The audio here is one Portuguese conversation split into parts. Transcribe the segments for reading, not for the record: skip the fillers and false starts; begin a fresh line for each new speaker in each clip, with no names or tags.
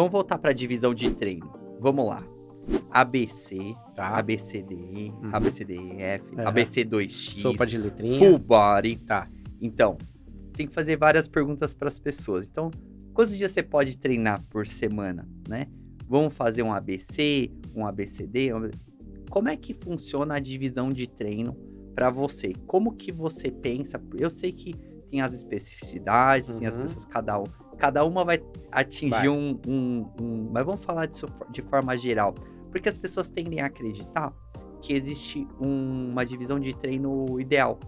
Vamos voltar para a divisão de treino. Vamos lá. ABC,
Tá.
ABCD, ABCDEF,
É.
ABC2X,
Sopa de letrinha.
full body.
Tá.
Então, tem que fazer várias perguntas para as pessoas. Então, quantos dias você pode treinar por semana, né? Vamos fazer um ABC, um ABCD? Como é que funciona a divisão de treino para você? Como que você pensa? Eu sei que tem as especificidades, tem as pessoas, cada uma vai atingir mas vamos falar disso de forma geral. Porque as pessoas tendem a acreditar que existe uma divisão de treino ideal,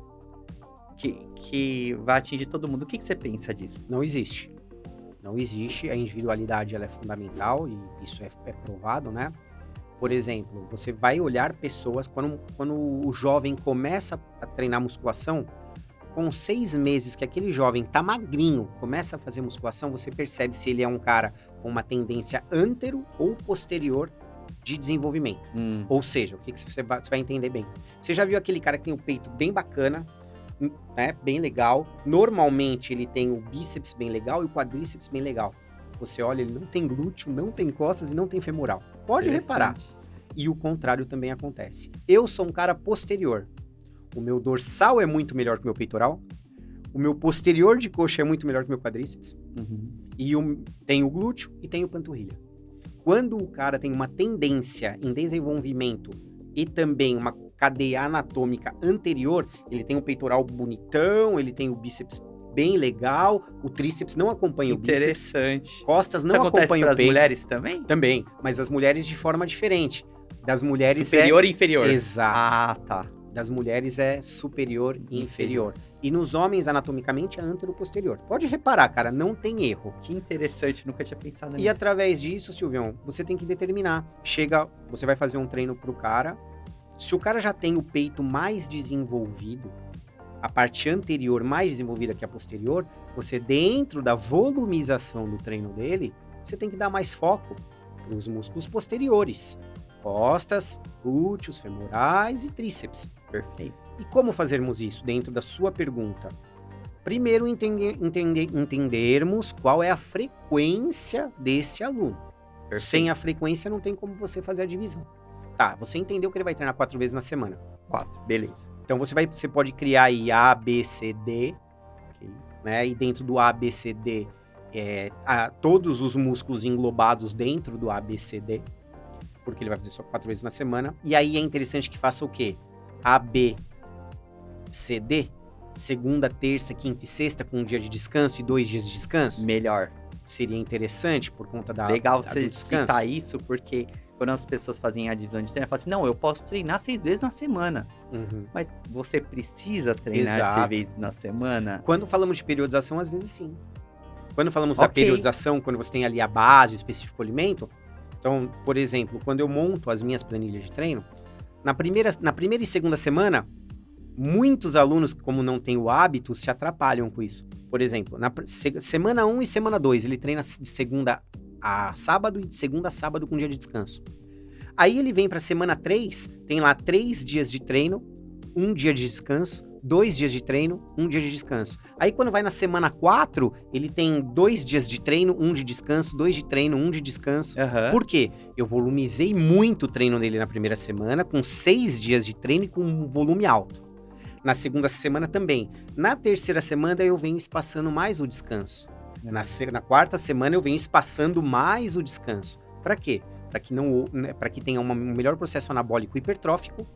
que vai atingir todo mundo. O que você pensa disso?
Não existe. Não existe. A individualidade ela é fundamental e isso é provado, né? Por exemplo, você vai olhar pessoas, quando o jovem começa a treinar musculação, com 6 meses que aquele jovem tá magrinho, começa a fazer musculação, você percebe se ele é um cara com uma tendência antero ou posterior de desenvolvimento. Ou seja, o que você vai entender bem. Você já viu aquele cara que tem o peito bem bacana, né, bem legal. Normalmente ele tem o bíceps bem legal e o quadríceps bem legal. Você olha, ele não tem glúteo, não tem costas e não tem femoral. Pode reparar. E o contrário também acontece. Eu sou um cara posterior. O meu dorsal é muito melhor que o meu peitoral. O meu posterior de coxa é muito melhor que o meu quadríceps. E tem o glúteo e tem o panturrilha. Quando o cara tem uma tendência em desenvolvimento e também uma cadeia anatômica anterior, ele tem o peitoral bonitão, ele tem o bíceps bem legal, o tríceps não acompanha o bíceps.
Interessante.
Costas não
acompanham o peito. Isso acontece para as mulheres também?
Também, mas as mulheres de forma diferente. Das mulheres
superior e inferior.
Exato.
Ah, tá.
Das mulheres é superior e inferior. E nos homens, anatomicamente, é antero-posterior. Pode reparar, cara, não tem erro.
Que interessante, nunca tinha pensado nisso.
E através disso, Silvião, você tem que determinar. Você vai fazer um treino pro cara. Se o cara já tem o peito mais desenvolvido, a parte anterior mais desenvolvida que a posterior, você, dentro da volumização do treino dele, você tem que dar mais foco pros músculos posteriores. Costas, glúteos, femorais e tríceps.
Perfeito.
E como fazermos isso dentro da sua pergunta? Primeiro, entendermos qual é a frequência desse aluno. Perfeito. Sem a frequência, não tem como você fazer a divisão. Tá, você entendeu que ele vai treinar 4 vezes na semana.
4, beleza.
Então, você pode criar aí A, B, C, D. Okay, né? E dentro do A, B, C, D, todos os músculos englobados dentro do A, B, C, D. Porque ele vai fazer só 4 vezes na semana. E aí é interessante que faça o quê? A, B, C, D, segunda, terça, quinta e sexta, com um dia de descanso e 2 dias de descanso.
Melhor.
Seria interessante por conta da
Legal você citar isso, porque quando as pessoas fazem a divisão de treino, falam assim, não, eu posso treinar 6 vezes na semana. Mas você precisa treinar 6 vezes na semana?
Quando falamos de periodização, às vezes sim. Quando falamos da periodização, quando você tem ali a base, o específico alimento. Então, por exemplo, quando eu monto as minhas planilhas de treino, na primeira e segunda semana, muitos alunos, como não têm o hábito, se atrapalham com isso. Por exemplo, na semana 1 e semana 2, ele treina de segunda a sábado e de segunda a sábado com um dia de descanso. Aí ele vem para semana 3, tem lá 3 dias de treino, 1 dia de descanso, 2 dias de treino, 1 dia de descanso. Aí quando vai na semana 4, ele tem 2 dias de treino, 1 de descanso, 2 de treino, 1 de descanso. Por quê? Eu volumizei muito o treino dele na primeira semana, com 6 dias de treino e com um volume alto. Na segunda semana também. Na terceira semana eu venho espaçando mais o descanso. Na quarta semana eu venho espaçando mais o descanso. Para quê? Para que tenha um melhor processo anabólico hipertrófico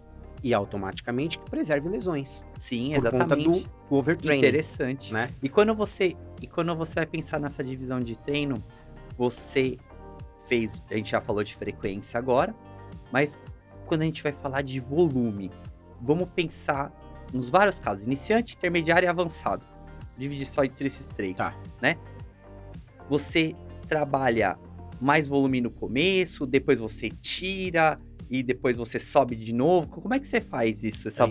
e automaticamente que preserve lesões.
Sim,
por
exatamente.
Conta do overtraining.
Interessante.
Né?
E quando você vai pensar nessa divisão de treino, você fez, a gente já falou de frequência agora, mas quando a gente vai falar de volume, vamos pensar nos vários casos, iniciante, intermediário e avançado. Dividir só entre esses 3, né? Você trabalha mais volume no começo, depois você tira e depois você sobe de novo. Como é que você faz isso, essa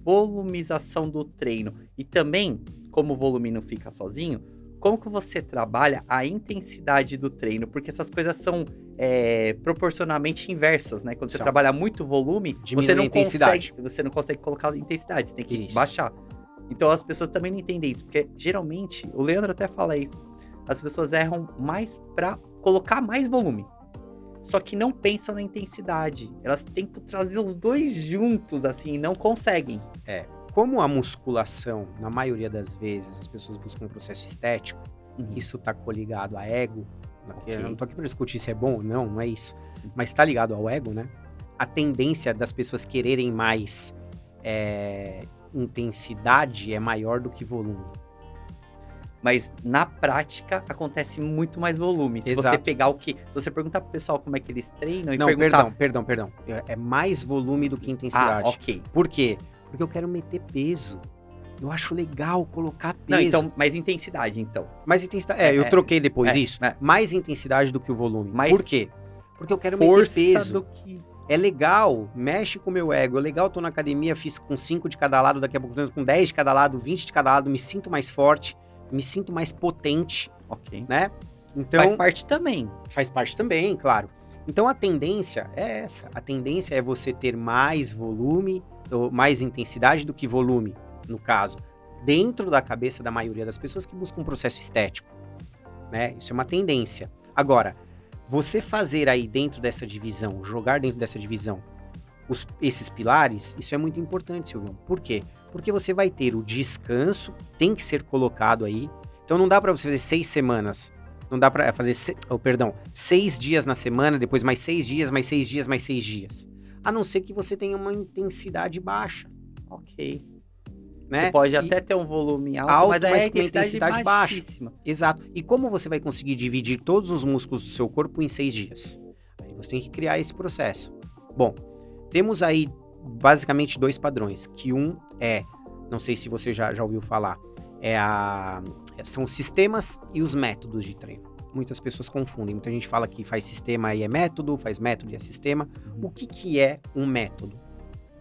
volumização do treino? E também, como o volume não fica sozinho, como que você trabalha a intensidade do treino? Porque essas coisas são proporcionalmente inversas, né? Quando você trabalha muito volume, você não consegue colocar intensidade, você tem que baixar. Então as pessoas também não entendem isso, porque geralmente, o Leandro até fala isso, as pessoas erram mais para colocar mais volume. Só que não pensam na intensidade. Elas tentam trazer os dois juntos, assim, e não conseguem.
Como a musculação, na maioria das vezes, as pessoas buscam um processo estético, isso tá coligado a ego.
Ok.
Eu não tô aqui para discutir se é bom ou não, não é isso. Mas tá ligado ao ego, né? A tendência das pessoas quererem mais intensidade é maior do que volume.
Mas na prática acontece muito mais volume. Se você
Exato.
pegar o que. Se você perguntar pro pessoal como é que eles treinam e
Não,
perguntar.
perdão. É mais volume do que
Ah,
intensidade.
ok.
Por quê? Porque eu quero meter peso. Eu acho legal colocar peso.
Não, então, mais intensidade, então.
Mais intensidade. Eu troquei depois isso.
é.
Mais intensidade do que o volume.
Mais
Por quê? Porque eu quero meter
Força
peso.
do que.
É legal, mexe com o meu ego. É legal, tô na academia, fiz com 5 de cada lado, daqui a pouco com 10 de cada lado, 20 de cada lado, me sinto mais forte, me sinto mais potente,
Ok.
né? Então,
Faz parte também.
faz parte também, claro. Então a tendência é essa. A tendência é você ter mais volume, ou mais intensidade do que volume, no caso, dentro da cabeça da maioria das pessoas que buscam um processo estético, né? Isso é uma tendência. Agora, você fazer aí dentro dessa divisão, jogar dentro dessa divisão esses pilares, isso é muito importante, Silvio. Por quê? Porque você vai ter o descanso, tem que ser colocado aí. Então não dá para você fazer 6 semanas. Não dá para fazer, 6 dias na semana, depois mais 6 dias, mais 6 dias, mais 6 dias. A não ser que você tenha uma intensidade baixa,
Ok.
né?
Você pode
E-
até ter um volume alto,
alto,
mas
mas
aí a
com uma intensidade baixa.
baixíssima.
Exato. E como você vai conseguir dividir todos os músculos do seu corpo em 6 dias? Aí você tem que criar esse processo. Bom, temos aí basicamente 2 padrões, que um é, não sei se você já ouviu falar, são os sistemas e os métodos de treino. Muitas pessoas confundem, muita gente fala que faz sistema e é método, faz método e é sistema. O que é um método?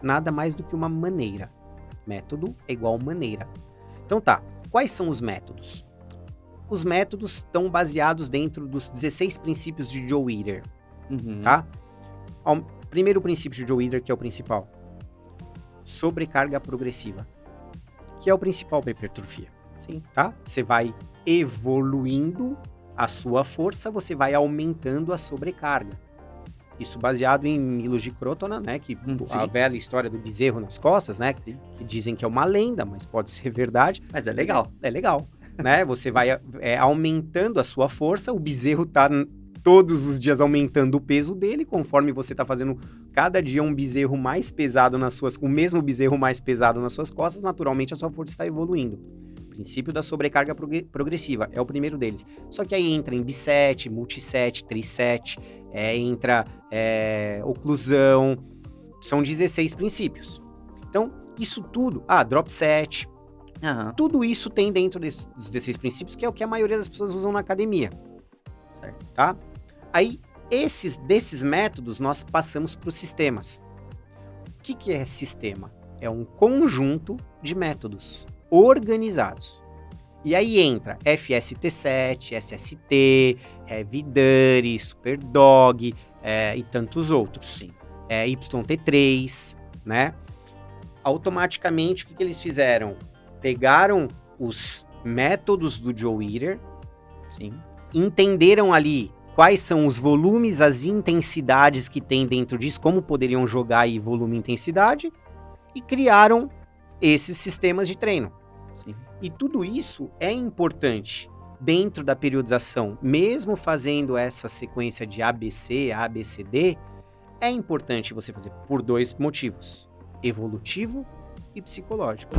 Nada mais do que uma maneira. Método é igual maneira. Então tá, quais são os métodos? Os métodos estão baseados dentro dos 16 princípios de Joe Weider,
Uhum.
tá? Primeiro princípio de Joe Weider, que é o principal. Sobrecarga progressiva, que é o principal para hipertrofia,
Sim.
tá? Você vai evoluindo a sua força, você vai aumentando a sobrecarga. Isso baseado em Milos de Crotona, né? Que a
Sim.
velha história do bezerro nas costas, né?
Sim.
Que dizem que é uma lenda, mas pode ser verdade.
Mas é legal.
É legal, né? Você vai aumentando a sua força, o bezerro tá todos os dias aumentando o peso dele, conforme você tá fazendo cada dia um bezerro mais pesado o mesmo bezerro mais pesado nas suas costas, naturalmente a sua força está evoluindo. O princípio da sobrecarga progressiva é o primeiro deles. Só que aí entra em bisete, multiset, triset, entra oclusão, são 16 princípios. Então, isso tudo, drop set,
Aham.
tudo isso tem dentro dos 16 princípios, que é o que a maioria das pessoas usam na academia,
Certo.
tá? Aí, desses métodos, nós passamos para os sistemas. O que é sistema? É um conjunto de métodos organizados. E aí entra FST7, SST, Heavy Duty, Superdog e tantos outros.
Sim.
YT3, né? Automaticamente, o que eles fizeram? Pegaram os métodos do Joe Weider,
Sim.
entenderam ali quais são os volumes, as intensidades que tem dentro disso, como poderiam jogar aí volume e intensidade, e criaram esses sistemas de treino.
Sim.
E tudo isso é importante dentro da periodização, mesmo fazendo essa sequência de ABC, ABCD, é importante você fazer por 2 motivos: evolutivo e psicológico.